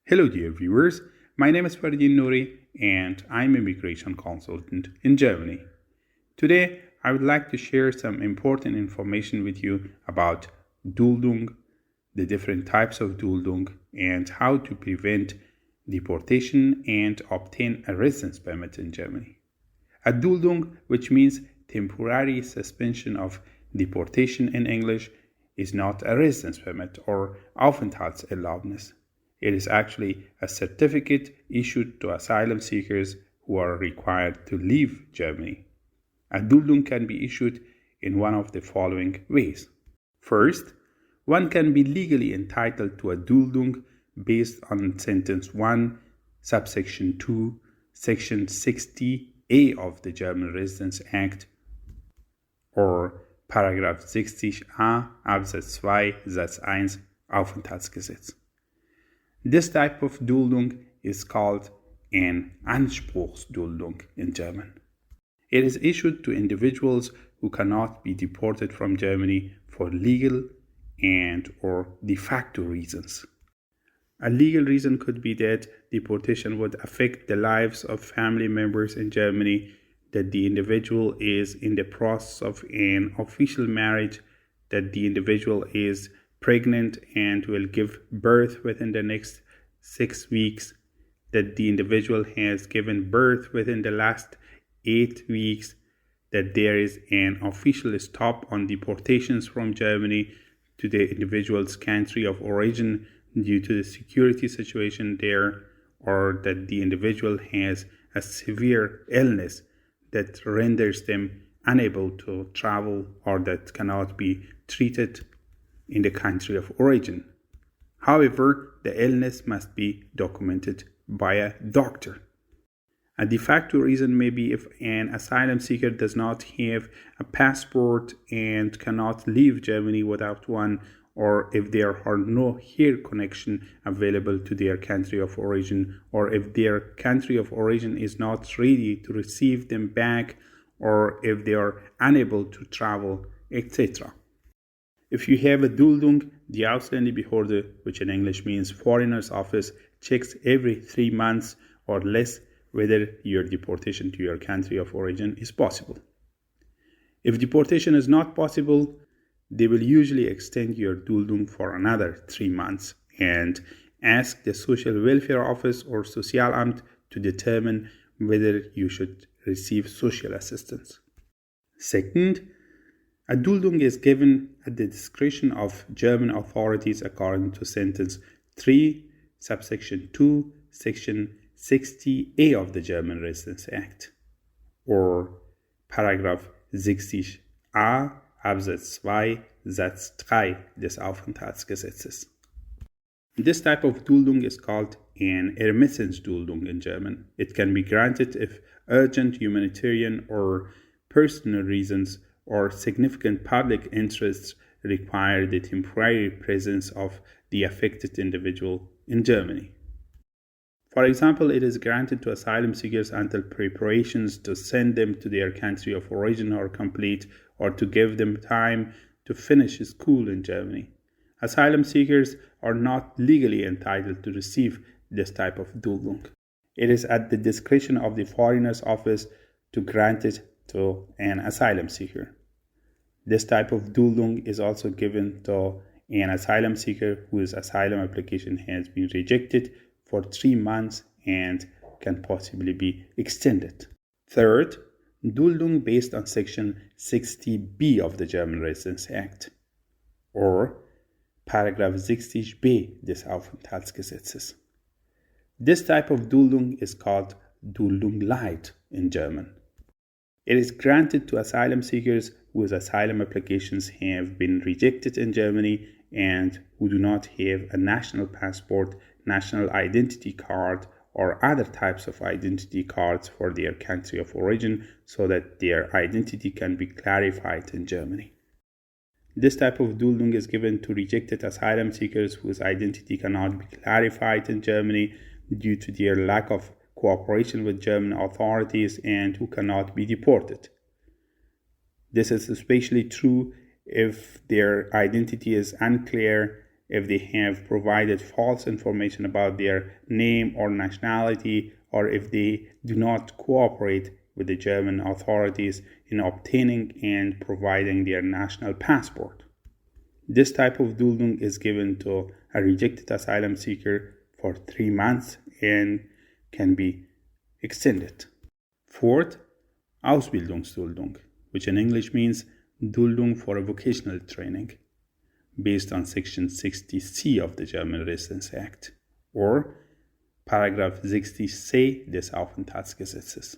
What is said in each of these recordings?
Hello dear viewers, my name is Fardin Nouri and I'm a immigration consultant in Germany. Today I would like to share some important information with you about Duldung, the different types of Duldung, and how to prevent deportation and obtain a residence permit in Germany. A Duldung, which means temporary suspension of deportation in English, is not a residence permit or Aufenthaltserlaubnis. It is actually a certificate issued to asylum seekers who are required to leave Germany. A Duldung can be issued in one of the following ways. First, one can be legally entitled to a Duldung based on Sentence 1, Subsection 2, Section 60a of the German Residence Act, or Paragraph 60a Absatz 2 Satz 1 Aufenthaltsgesetz. This type of Duldung is called an Anspruchsduldung in German. It is issued to individuals who cannot be deported from Germany for legal and or de facto reasons. A legal reason could be that deportation would affect the lives of family members in Germany, that the individual is in the process of an official marriage, that the individual is pregnant and will give birth within the next 6 weeks, that the individual has given birth within the last 8 weeks, that there is an official stop on deportations from Germany to the individual's country of origin due to the security situation there, or that the individual has a severe illness that renders them unable to travel or that cannot be treated in the country of origin. However, the illness must be documented by a doctor. A de facto reason may be if an asylum seeker does not have a passport and cannot leave Germany without one, or if there are no hair connection available to their country of origin, or if their country of origin is not ready to receive them back, or if they are unable to travel, etc. If you have a Duldung, the Ausländerbehörde, which in English means foreigner's office, checks every 3 months or less whether your deportation to your country of origin is possible. If deportation is not possible, they will usually extend your Duldung for another 3 months and ask the Social Welfare Office or Sozialamt to determine whether you should receive social assistance. Second, a Duldung is given at the discretion of German authorities according to Sentence 3, Subsection 2, Section 60a of the German Residence Act, or Paragraph 60a Absatz 2 Satz 3 des Aufenthaltsgesetzes. This type of Duldung is called an Ermessensduldung in German. It can be granted if urgent humanitarian or personal reasons or significant public interests require the temporary presence of the affected individual in Germany. For example, it is granted to asylum seekers until preparations to send them to their country of origin are complete, or to give them time to finish school in Germany. Asylum seekers are not legally entitled to receive this type of Duldung. It is at the discretion of the foreigner's office to grant it to an asylum seeker. This type of Duldung is also given to an asylum seeker whose asylum application has been rejected for 3 months and can possibly be extended. Third, Duldung based on Section 60b of the German Residence Act, or Paragraph 60b des Aufenthaltsgesetzes. This type of Duldung is called Duldung Light in German. It is granted to asylum seekers whose asylum applications have been rejected in Germany and who do not have a national passport, national identity card, or other types of identity cards for their country of origin, so that their identity can be clarified in Germany. This type of Duldung is given to rejected asylum seekers whose identity cannot be clarified in Germany due to their lack of cooperation with German authorities and who cannot be deported. This is especially true if their identity is unclear if they have provided false information about their name or nationality, or if they do not cooperate with the German authorities in obtaining and providing their national passport. This type of Duldung is given to a rejected asylum seeker for 3 months and can be extended. Fourth, Ausbildungsduldung, which in English means Duldung for a vocational training, based on Section 60c of the German Residency Act, or Paragraph 60c des AufenthG.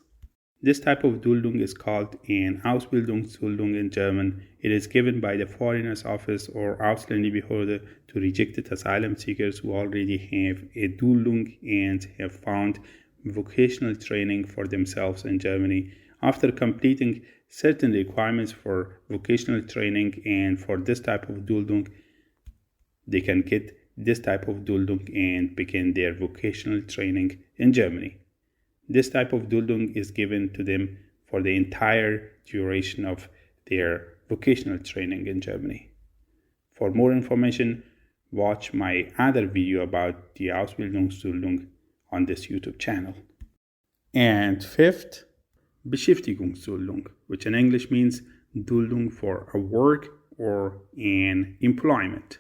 This type of Duldung is called an Ausbildungsduldung in German. It is given by the Foreigners Office or Ausländerbehörde to rejected asylum seekers who already have a Duldung and have found vocational training for themselves in Germany. After completing certain requirements for vocational training and for this type of Duldung, they can get this type of Duldung and begin their vocational training in Germany. This type of Duldung is given to them for the entire duration of their vocational training in Germany. For more information, watch my other video about the Ausbildungsduldung on this YouTube channel. And fifth, Beschäftigungsduldung, which in English means Duldung for a work or an employment,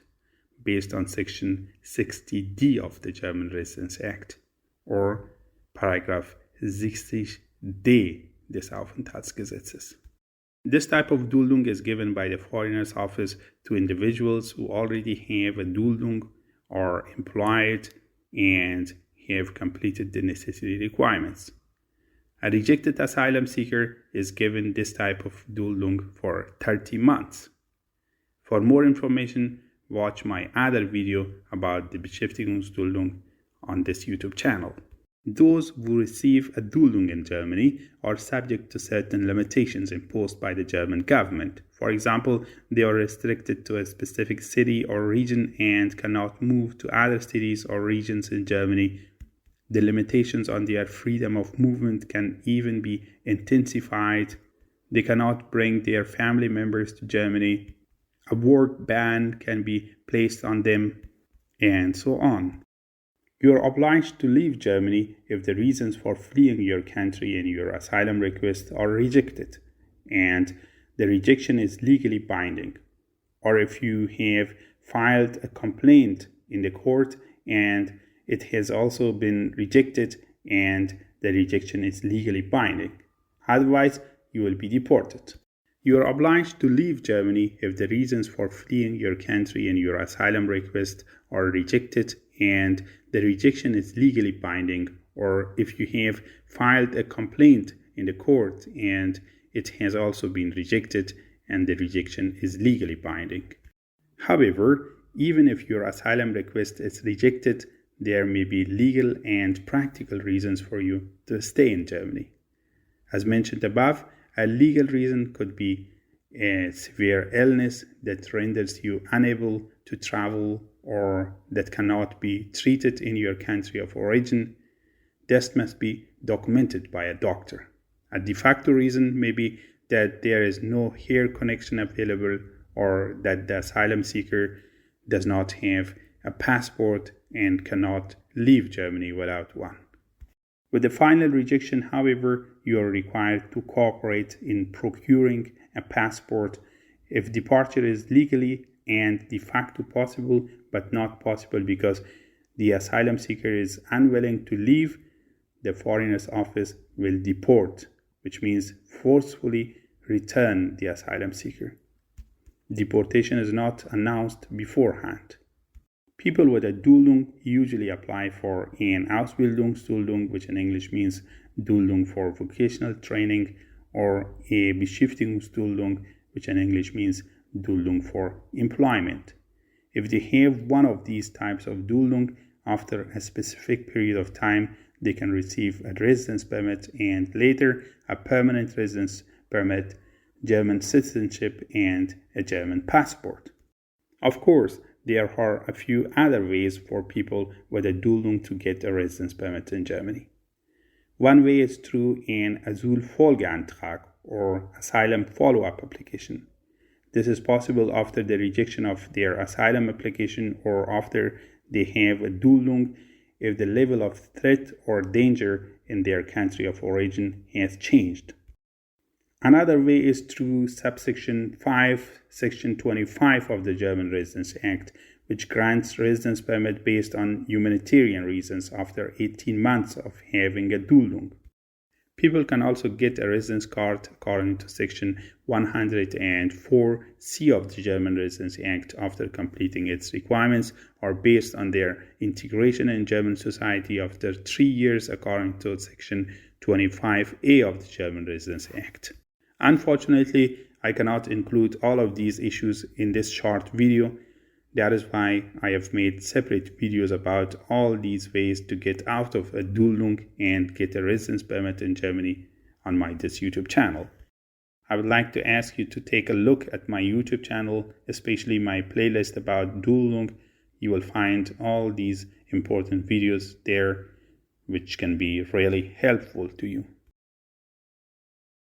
based on Section 60d of the German Residency Act, or Paragraph 60d des AufenthG. This type of Duldung is given by the Foreigners Office to individuals who already have a Duldung or employed and have completed the necessary requirements. A rejected asylum seeker is given this type of Duldung for 30 months. For more information, watch my other video about the Beschäftigungsduldung on this YouTube channel. Those who receive a Duldung in Germany are subject to certain limitations imposed by the German government. For example, they are restricted to a specific city or region and cannot move to other cities or regions in Germany. The limitations on their freedom of movement can even be intensified. They cannot bring their family members to Germany. A work ban can be placed on them, and so on. You are obliged to leave Germany if the reasons for fleeing your country and your asylum request are rejected, and the rejection is legally binding, or if you have filed a complaint in the court and it has also been rejected and the rejection is legally binding. Otherwise, you will be deported. You are obliged to leave Germany if the reasons for fleeing your country and your asylum request are rejected and the rejection is legally binding, or if you have filed a complaint in the court and it has also been rejected and the rejection is legally binding. However, even if your asylum request is rejected, there may be legal and practical reasons for you to stay in Germany. As mentioned above, a legal reason could be a severe illness that renders you unable to travel or that cannot be treated in your country of origin. This must be documented by a doctor. A de facto reason may be that there is no hair connection available or that the asylum seeker does not have a passport and cannot leave Germany without one. With the final rejection, however, you are required to cooperate in procuring a passport if departure is legally and de facto possible, but not possible because the asylum seeker is unwilling to leave. The Foreigners Office will deport, which means forcefully return the asylum seeker. Deportation is not announced beforehand. People with a Duldung usually apply for an Ausbildungsduldung, which in English means Duldung for vocational training, or a Beschäftigungsduldung, which in English means Duldung for employment. If they have one of these types of Duldung, after a specific period of time, they can receive a residence permit and later a permanent residence permit, German citizenship, and a German passport. Of course, there are a few other ways for people with a Duldung to get a residence permit in Germany. One way is through an Asylfolgeantrag or asylum follow-up application. This is possible after the rejection of their asylum application or after they have a Duldung if the level of threat or danger in their country of origin has changed. Another way is through Subsection 5, Section 25 of the German Residency Act, which grants residence permit based on humanitarian reasons after 18 months of having a Duldung. People can also get a residence card according to Section 104C of the German Residency Act after completing its requirements or based on their integration in German society after 3 years according to Section 25A of the German Residency Act. Unfortunately, I cannot include all of these issues in this short video. That is why I have made separate videos about all these ways to get out of a Duldung and get a residence permit in Germany on this YouTube channel. I would like to ask you to take a look at my YouTube channel, especially my playlist about Duldung. You will find all these important videos there which can be really helpful to you.